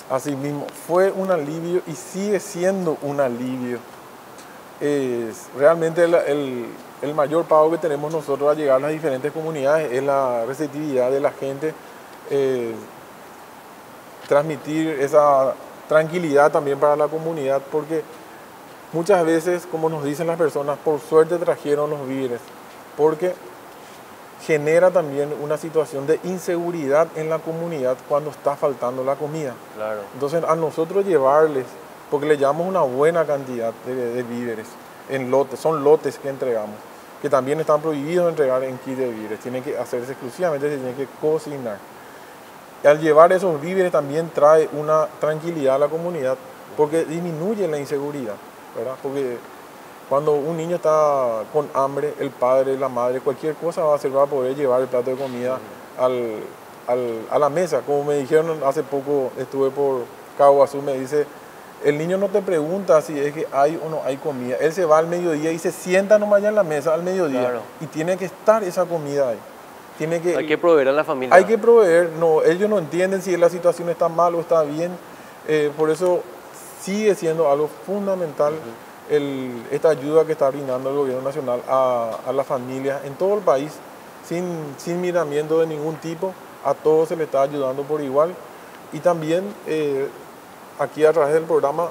Así mismo, fue un alivio y sigue siendo un alivio. Realmente el mayor pago que tenemos nosotros al llegar a las diferentes comunidades es la receptividad de la gente, transmitir esa tranquilidad también para la comunidad, porque muchas veces, como nos dicen las personas, por suerte trajeron los víveres, porque genera también una situación de inseguridad en la comunidad cuando está faltando la comida. Claro. Entonces a nosotros llevarles, porque le llevamos una buena cantidad de víveres en lotes, son lotes que entregamos, que también están prohibidos de entregar en kit de víveres, tienen que hacerse exclusivamente, se tienen que cocinar. Y al llevar esos víveres también trae una tranquilidad a la comunidad, porque disminuye la inseguridad, ¿verdad? Porque cuando un niño está con hambre, el padre, la madre, cualquier cosa va a hacer para poder llevar el plato de comida a la mesa. Como me dijeron hace poco, estuve por Caguazú, me dice, el niño no te pregunta si es que hay o no hay comida. Él se va al mediodía y se sienta nomás ya en la mesa al mediodía. Claro. Y tiene que estar esa comida ahí. Hay que proveer a la familia. Hay que proveer. No, ellos no entienden si la situación está mal o está bien. Por eso sigue siendo algo fundamental esta ayuda que está brindando el gobierno nacional a las familias en todo el país, sin miramiento de ningún tipo. A todos se les está ayudando por igual. Y también aquí a través del programa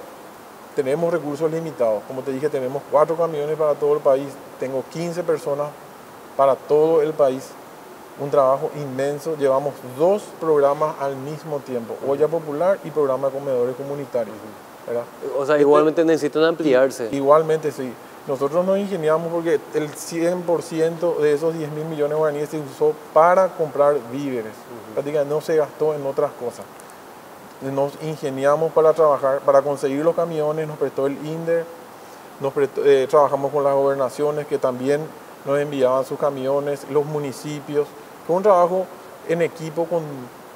tenemos recursos limitados. Como te dije, tenemos 4 camiones para todo el país. Tengo 15 personas para todo el país. Un trabajo inmenso. Llevamos 2 programas al mismo tiempo. Olla Popular y programa de comedores comunitarios. ¿Verdad? O sea, igualmente necesitan ampliarse. Igualmente, sí. Nosotros nos ingeniamos porque el 100% de esos 10.000 millones de guaraníes se usó para comprar víveres. Prácticamente no se gastó en otras cosas. Nos ingeniamos para trabajar, para conseguir los camiones, nos prestó el INDER, trabajamos con las gobernaciones que también nos enviaban sus camiones, los municipios. Fue un trabajo en equipo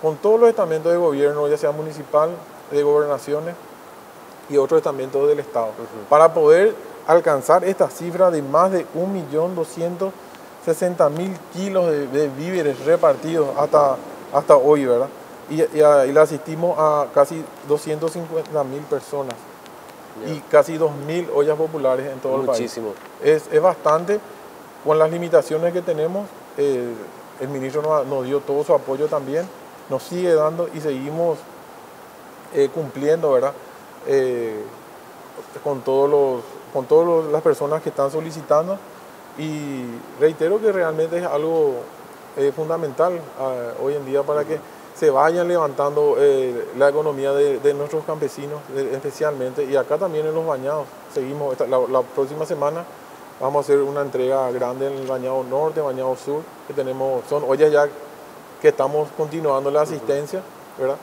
con todos los estamentos de gobierno, ya sea municipal, de gobernaciones y otros estamentos del Estado, para poder alcanzar esta cifra de más de 1.260.000 kilos de víveres repartidos hasta hoy, ¿verdad? Y le asistimos a casi 250.000 personas y casi 2.000 ollas populares en todo el país. Muchísimo. Es bastante, con las limitaciones que tenemos. El ministro nos dio todo su apoyo también, nos sigue dando y seguimos cumpliendo, ¿verdad? Con todas las personas que están solicitando, y reitero que realmente es algo fundamental hoy en día para que se vayan levantando la economía de nuestros campesinos especialmente, y acá también en los bañados. Seguimos, la próxima semana vamos a hacer una entrega grande en el bañado norte, bañado sur, que son ollas ya que estamos continuando la asistencia, ¿verdad?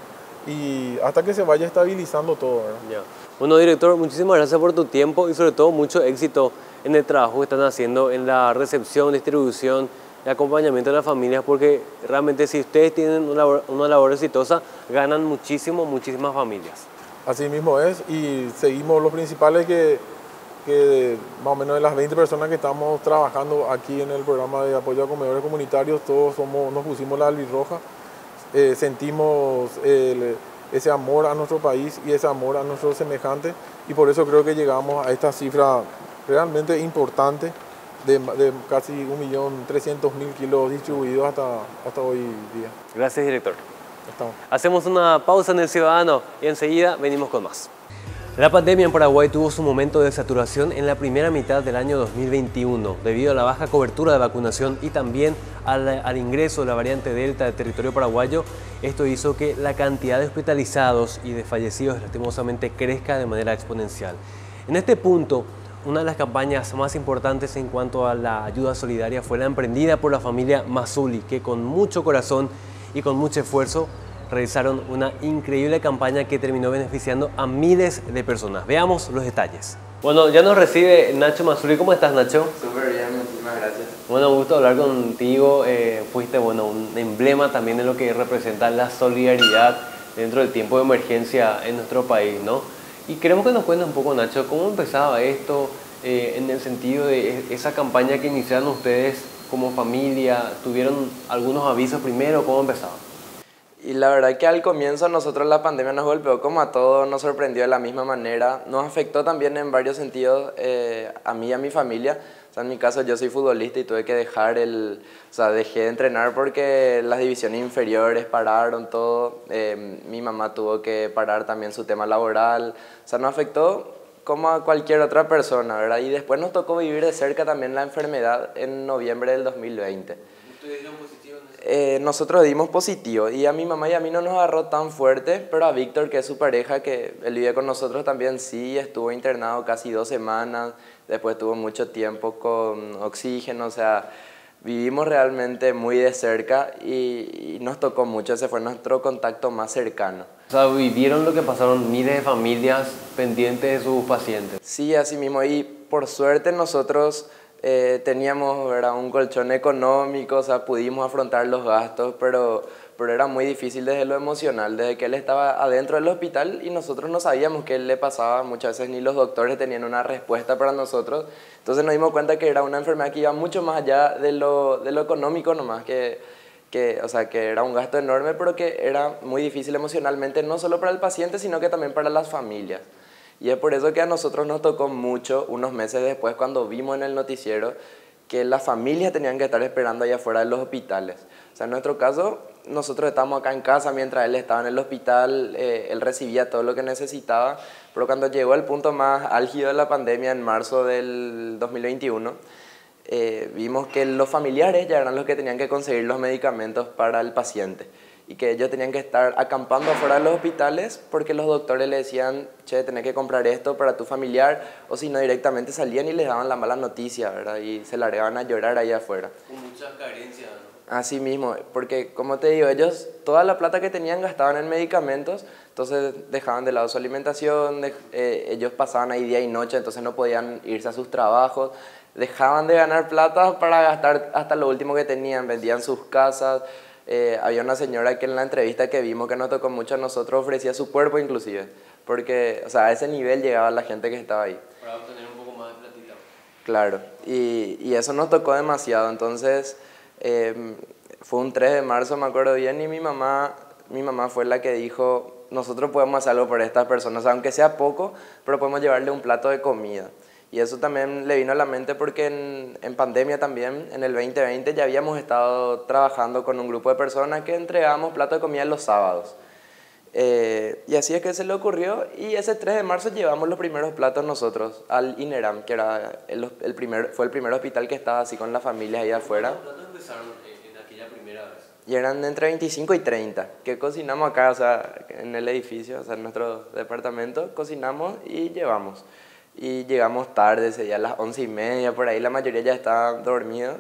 Y hasta que se vaya estabilizando todo, ¿verdad? Ya. Bueno, director, muchísimas gracias por tu tiempo y sobre todo mucho éxito en el trabajo que están haciendo en la recepción, distribución y acompañamiento de las familias, porque realmente si ustedes tienen una labor exitosa, ganan muchísimas familias. Así mismo es, y seguimos los principales que más o menos de las 20 personas que estamos trabajando aquí en el programa de apoyo a comedores comunitarios, todos nos pusimos la albirroja. Sentimos ese amor a nuestro país y ese amor a nuestros semejantes, y por eso creo que llegamos a esta cifra realmente importante de casi 1.300.000 kilos distribuidos hasta hoy día. Gracias, director. Estamos. Hacemos una pausa en El Ciudadano y enseguida venimos con más. La pandemia en Paraguay tuvo su momento de saturación en la primera mitad del año 2021, debido a la baja cobertura de vacunación y también al ingreso de la variante Delta del territorio paraguayo. Esto hizo que la cantidad de hospitalizados y de fallecidos lastimosamente crezca de manera exponencial. En este punto, una de las campañas más importantes en cuanto a la ayuda solidaria fue la emprendida por la familia Mazuli, que con mucho corazón y con mucho esfuerzo realizaron una increíble campaña que terminó beneficiando a miles de personas. Veamos los detalles. Bueno, ya nos recibe Nacho Mazuli. ¿Cómo estás, Nacho? Súper bien, muchísimas gracias. Bueno, gusto hablar contigo. Fuiste un emblema también de lo que representa la solidaridad dentro del tiempo de emergencia en nuestro país, ¿no? Y queremos que nos cuentes un poco, Nacho, cómo empezaba esto en el sentido de esa campaña que iniciaron ustedes como familia. ¿Tuvieron algunos avisos primero? ¿Cómo empezaba? Y la verdad que al comienzo a nosotros la pandemia nos golpeó como a todos, nos sorprendió de la misma manera, nos afectó también en varios sentidos a mí y a mi familia. O sea, en mi caso yo soy futbolista y tuve que dejé de entrenar porque las divisiones inferiores pararon todo, mi mamá tuvo que parar también su tema laboral, o sea, nos afectó como a cualquier otra persona, ¿verdad? Y después nos tocó vivir de cerca también la enfermedad en noviembre del 2020. ¿Ustedes dieron positivo? Nosotros dimos positivo y a mi mamá y a mí no nos agarró tan fuerte, pero a Víctor, que es su pareja, que él vive con nosotros también, sí, estuvo internado casi 2 semanas, después tuvo mucho tiempo con oxígeno, o sea, vivimos realmente muy de cerca y nos tocó mucho, ese fue nuestro contacto más cercano. O sea, vivieron lo que pasaron miles de familias pendientes de sus pacientes. Sí, así mismo, y por suerte nosotros teníamos, ¿verdad?, un colchón económico, o sea, pudimos afrontar los gastos, pero era muy difícil desde lo emocional, desde que él estaba adentro del hospital y nosotros no sabíamos qué le pasaba, muchas veces ni los doctores tenían una respuesta para nosotros, entonces nos dimos cuenta que era una enfermedad que iba mucho más allá de lo económico nomás, o sea, que era un gasto enorme, pero que era muy difícil emocionalmente, no solo para el paciente, sino que también para las familias. Y es por eso que a nosotros nos tocó mucho, unos meses después, cuando vimos en el noticiero que las familias tenían que estar esperando allá afuera de los hospitales. O sea, en nuestro caso, nosotros estábamos acá en casa mientras él estaba en el hospital, él recibía todo lo que necesitaba, pero cuando llegó el punto más álgido de la pandemia, en marzo del 2021, vimos que los familiares ya eran los que tenían que conseguir los medicamentos para el paciente y que ellos tenían que estar acampando afuera de los hospitales porque los doctores le decían, che, tenés que comprar esto para tu familiar, o si no directamente salían y les daban la mala noticia, ¿verdad? Y se largaban a llorar ahí afuera. Con muchas carencias, ¿no? Así mismo, porque como te digo, ellos toda la plata que tenían gastaban en medicamentos, entonces dejaban de lado su alimentación, ellos pasaban ahí día y noche, entonces no podían irse a sus trabajos, dejaban de ganar plata para gastar hasta lo último que tenían, vendían sus casas. Había una señora que en la entrevista que vimos, que nos tocó mucho a nosotros, ofrecía su cuerpo inclusive, porque, o sea, a ese nivel llegaba la gente que estaba ahí. Para obtener un poco más de platita. Claro, y eso nos tocó demasiado, entonces fue un 3 de marzo, me acuerdo bien, y mi mamá fue la que dijo, nosotros podemos hacer algo por estas personas, aunque sea poco, pero podemos llevarle un plato de comida. Y eso también le vino a la mente porque en pandemia también, en el 2020, ya habíamos estado trabajando con un grupo de personas que entregábamos plato de comida los sábados. Y así es que se le ocurrió, y ese 3 de marzo llevamos los primeros platos nosotros al INERAM, que era fue el primer hospital que estaba así con las familias ahí afuera. ¿Cuándo empezaron en aquella primera vez? Y eran entre 25 y 30, que cocinamos acá, o sea, en el edificio, o sea, en nuestro departamento, cocinamos y llevamos. Y llegamos tarde, ese día a las 11:30, por ahí la mayoría ya estaban dormidos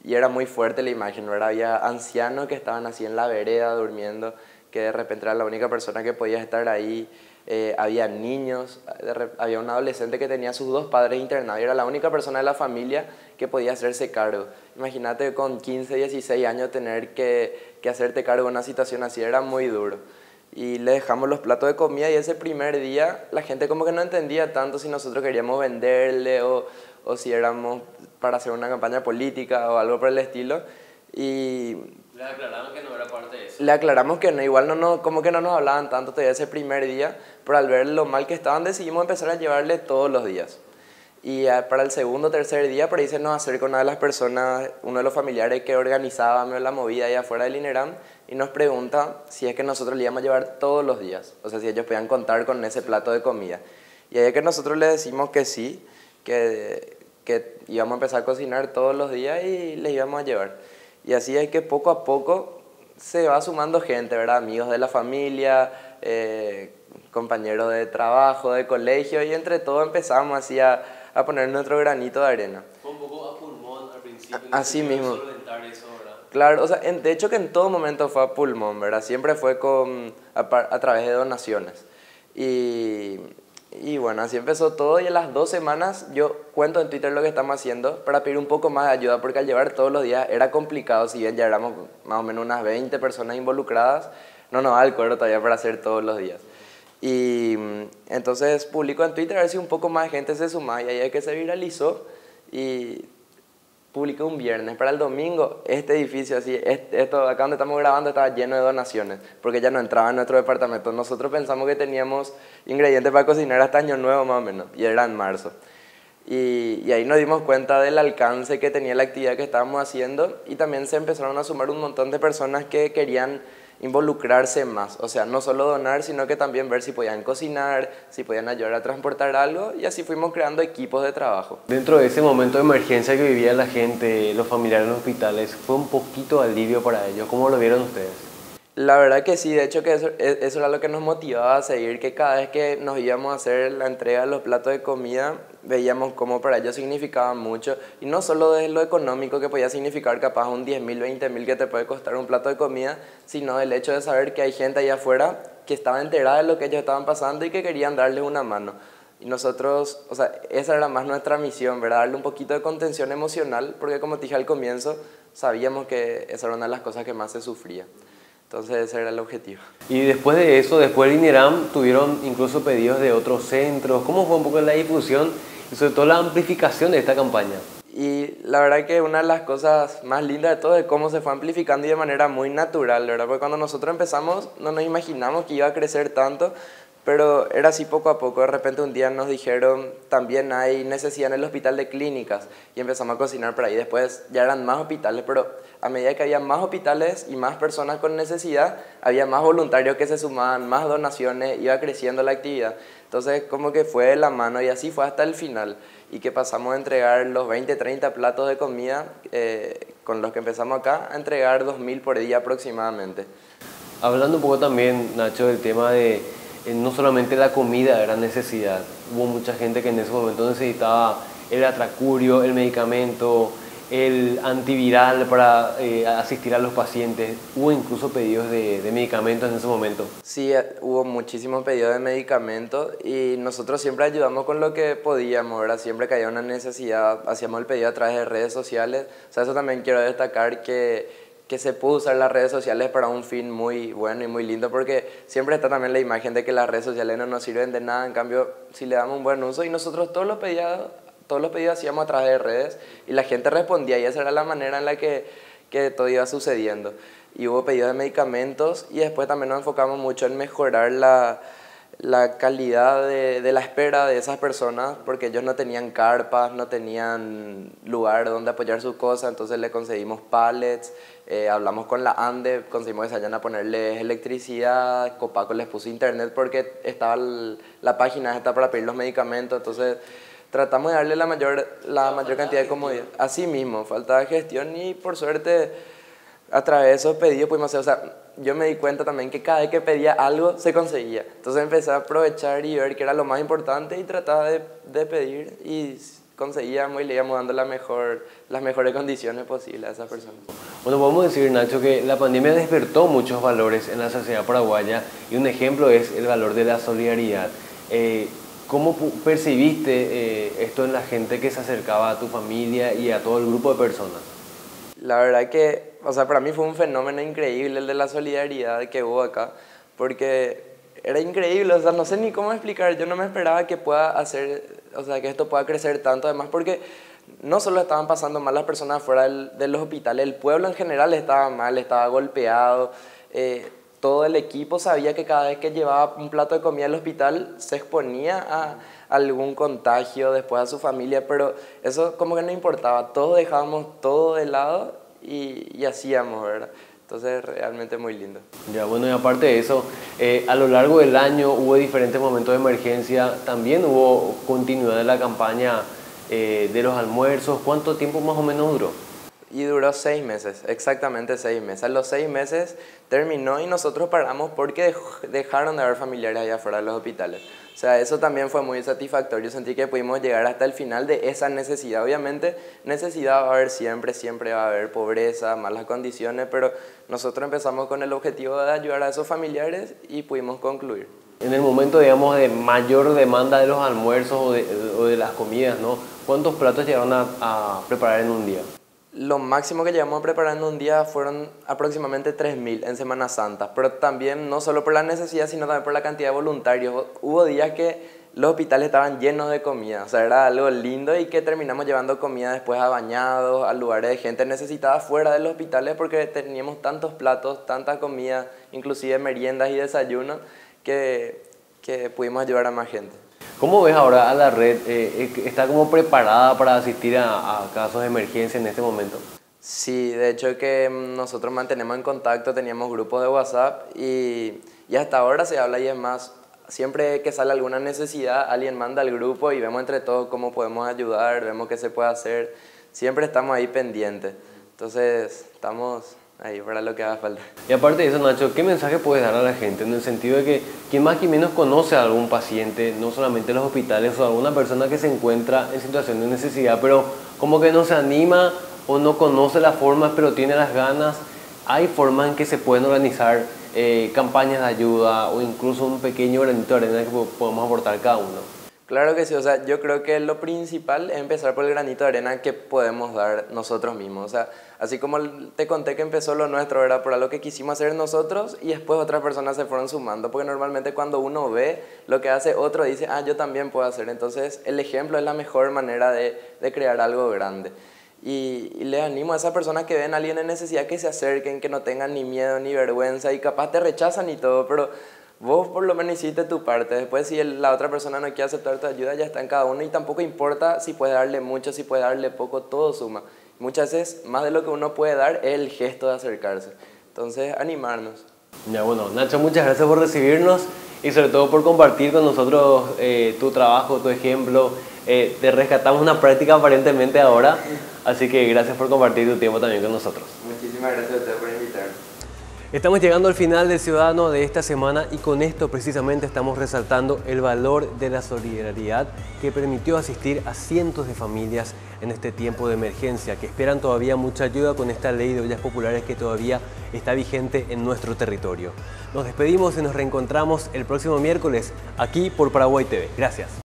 y era muy fuerte la imagen, ¿verdad? Había ancianos que estaban así en la vereda durmiendo, que de repente era la única persona que podía estar ahí, había niños, había un adolescente que tenía a sus 2 padres internados y era la única persona de la familia que podía hacerse cargo. Imagínate con 15, 16 años tener que hacerte cargo de una situación así, era muy duro. Y le dejamos los platos de comida y ese primer día la gente como que no entendía tanto si nosotros queríamos venderle o si éramos para hacer una campaña política o algo por el estilo. Y le aclararon que no era parte de eso. Le aclaramos que no, igual como que no nos hablaban tanto todavía ese primer día, pero al ver lo mal que estaban decidimos empezar a llevarle todos los días. Y para el segundo o tercer día, por ahí se nos acerca una de las personas, uno de los familiares que organizaba la movida ahí afuera del INERAM, y nos pregunta si es que nosotros le íbamos a llevar todos los días, o sea, si ellos podían contar con ese plato de comida. Y ahí es que nosotros le decimos que sí, que íbamos a empezar a cocinar todos los días y les íbamos a llevar. Y así es que poco a poco se va sumando gente, ¿verdad? Amigos de la familia, compañeros de trabajo, de colegio, y entre todos empezamos así a poner nuestro granito de arena. Fue un poco a pulmón al principio. Así mismo. Solventar eso, ¿verdad? Claro, o sea, de hecho que en todo momento fue a pulmón, ¿verdad? Siempre fue a través de donaciones. Y bueno, así empezó todo, y a las 2 semanas yo cuento en Twitter lo que estamos haciendo para pedir un poco más de ayuda, porque al llevar todos los días era complicado, si bien ya éramos más o menos unas 20 personas involucradas, no nos da el cuero todavía para hacer todos los días. Y entonces publico en Twitter a ver si un poco más de gente se suma, y ahí es que se viralizó, y publiqué un viernes. Para el domingo, este edificio, así, esto acá donde estamos grabando, estaba lleno de donaciones, porque ya no entraba en nuestro departamento. Nosotros pensamos que teníamos ingredientes para cocinar hasta Año Nuevo más o menos, y era en marzo. Y ahí nos dimos cuenta del alcance que tenía la actividad que estábamos haciendo, y también se empezaron a sumar un montón de personas que querían involucrarse más, o sea, no solo donar, sino que también ver si podían cocinar, si podían ayudar a transportar algo, y así fuimos creando equipos de trabajo. Dentro de ese momento de emergencia que vivía la gente, los familiares en los hospitales, ¿fue un poquito alivio para ellos? ¿Cómo lo vieron ustedes? La verdad que sí, de hecho que eso era lo que nos motivaba a seguir, que cada vez que nos íbamos a hacer la entrega de los platos de comida, veíamos cómo para ellos significaba mucho, y no solo desde lo económico que podía significar capaz un 10.000, 20.000 que te puede costar un plato de comida, sino el hecho de saber que hay gente allá afuera que estaba enterada de lo que ellos estaban pasando y que querían darles una mano. Y nosotros, o sea, esa era más nuestra misión, ¿verdad? Darle un poquito de contención emocional, porque como te dije al comienzo, sabíamos que esa era una de las cosas que más se sufría. Entonces ese era el objetivo. Y después de eso, después del INERAM, tuvieron incluso pedidos de otros centros. ¿Cómo fue un poco la difusión y sobre todo la amplificación de esta campaña? Y la verdad que una de las cosas más lindas de todo es cómo se fue amplificando y de manera muy natural, ¿verdad? Porque cuando nosotros empezamos no nos imaginamos que iba a crecer tanto, pero era así poco a poco. De repente un día nos dijeron, también hay necesidad en el hospital de clínicas, y empezamos a cocinar por ahí. Después ya eran más hospitales, pero a medida que había más hospitales y más personas con necesidad, había más voluntarios que se sumaban, más donaciones, iba creciendo la actividad. Entonces como que fue de la mano, y así fue hasta el final, y que pasamos a entregar los 20, 30 platos de comida con los que empezamos acá, a entregar 2.000 por día aproximadamente. Hablando un poco también, Nacho, del tema de no solamente la comida era necesidad, hubo mucha gente que en ese momento necesitaba el atracurio, el medicamento, el antiviral para asistir a los pacientes. Hubo incluso pedidos de medicamentos en ese momento. Sí, hubo muchísimos pedidos de medicamentos, y nosotros siempre ayudamos con lo que podíamos, ¿verdad? Siempre que había una necesidad, hacíamos el pedido a través de redes sociales. O sea, eso también quiero destacar, que se pudo usar las redes sociales para un fin muy bueno y muy lindo, porque siempre está también la imagen de que las redes sociales no nos sirven de nada. En cambio, si le damos un buen uso, y nosotros todos los pedidos hacíamos a través de redes, y la gente respondía, y esa era la manera en la que todo iba sucediendo. Y hubo pedidos de medicamentos, y después también nos enfocamos mucho en mejorar la calidad de la espera de esas personas, porque ellos no tenían carpas, no tenían lugar donde apoyar sus cosas. Entonces le conseguimos pallets, hablamos con la ANDE, conseguimos que se vayan a ponerles electricidad, Copaco les puso internet porque estaba la página esta para pedir los medicamentos. Entonces tratamos de darle la mayor cantidad de comodidad. Así mismo, falta de gestión, y por suerte a través de esos pedidos pudimos hacer, o sea, yo me di cuenta también que cada vez que pedía algo se conseguía. Entonces empecé a aprovechar y ver que era lo más importante, y trataba de pedir, y conseguíamos y le íbamos dando las mejores condiciones posibles a esas personas. Bueno, podemos decir, Nacho, que la pandemia despertó muchos valores en la sociedad paraguaya, y un ejemplo es el valor de la solidaridad. ¿Cómo percibiste esto en la gente que se acercaba a tu familia y a todo el grupo de personas? La verdad que, o sea, para mí fue un fenómeno increíble el de la solidaridad que hubo acá, porque era increíble, o sea, no sé ni cómo explicar. Yo no me esperaba que pueda hacer, o sea, que esto pueda crecer tanto, además porque no solo estaban pasando mal las personas fuera de los hospitales, el pueblo en general estaba mal, estaba golpeado. Todo el equipo sabía que cada vez que llevaba un plato de comida al hospital se exponía algún contagio después a su familia, pero eso como que no importaba, todos dejábamos todo de lado y hacíamos, ¿verdad? Entonces realmente muy lindo. Ya, bueno, y aparte de eso, a lo largo del año hubo diferentes momentos de emergencia, también hubo continuidad de la campaña de los almuerzos. ¿Cuánto tiempo más o menos duró? Y duró 6 meses, exactamente 6 meses. A los 6 meses terminó y nosotros paramos porque dejaron de haber familiares allá afuera de los hospitales. O sea, eso también fue muy satisfactorio. Sentí que pudimos llegar hasta el final de esa necesidad. Obviamente, necesidad va a haber siempre, siempre va a haber pobreza, malas condiciones, pero nosotros empezamos con el objetivo de ayudar a esos familiares y pudimos concluir. En el momento, digamos, de mayor demanda de los almuerzos o de las comidas, ¿no? ¿Cuántos platos llegaron a preparar en un día? Lo máximo que llegamos a preparar en un día fueron aproximadamente 3.000 en Semana Santa, pero también no solo por la necesidad, sino también por la cantidad de voluntarios. Hubo días que los hospitales estaban llenos de comida, o sea, era algo lindo y que terminamos llevando comida después a bañados, a lugares de gente necesitada fuera de los hospitales porque teníamos tantos platos, tanta comida, inclusive meriendas y desayunos, que pudimos ayudar a más gente. ¿Cómo ves ahora a la red? ¿Está como preparada para asistir a casos de emergencia en este momento? Sí, de hecho que nosotros mantenemos en contacto, teníamos grupos de WhatsApp y hasta ahora se habla y es más, siempre que sale alguna necesidad, alguien manda al grupo y vemos entre todos cómo podemos ayudar, vemos qué se puede hacer, siempre estamos ahí pendientes, entonces estamos ahí para lo que haga falta. Y aparte de eso, Nacho, ¿qué mensaje puedes dar a la gente en el sentido de que quien más que menos conoce a algún paciente, no solamente en los hospitales o a alguna persona que se encuentra en situación de necesidad, pero como que no se anima o no conoce las formas, pero tiene las ganas? Hay formas en que se pueden organizar campañas de ayuda o incluso un pequeño granito de arena que podemos aportar cada uno. Claro que sí, o sea, yo creo que lo principal es empezar por el granito de arena que podemos dar nosotros mismos. O sea, así como te conté que empezó lo nuestro, era por algo que quisimos hacer nosotros y después otras personas se fueron sumando, porque normalmente cuando uno ve lo que hace otro dice, yo también puedo hacer. Entonces el ejemplo es la mejor manera de crear algo grande. Y les animo a esas personas que ven a alguien en necesidad que se acerquen, que no tengan ni miedo ni vergüenza y capaz te rechazan y todo, pero vos por lo menos hiciste tu parte. Después si la otra persona no quiere aceptar tu ayuda, ya está en cada uno y tampoco importa si puedes darle mucho, si puedes darle poco, todo suma. Muchas veces más de lo que uno puede dar es el gesto de acercarse. Entonces, animarnos. Ya, bueno, Nacho, muchas gracias por recibirnos y sobre todo por compartir con nosotros tu trabajo, tu ejemplo. Te rescatamos una práctica aparentemente ahora, así que gracias por compartir tu tiempo también con nosotros. Muchísimas gracias a ustedes por invitarme. Estamos llegando al final del Ciudadano de esta semana y con esto precisamente estamos resaltando el valor de la solidaridad que permitió asistir a cientos de familias en este tiempo de emergencia que esperan todavía mucha ayuda con esta ley de ollas populares que todavía está vigente en nuestro territorio. Nos despedimos y nos reencontramos el próximo miércoles aquí por Paraguay TV. Gracias.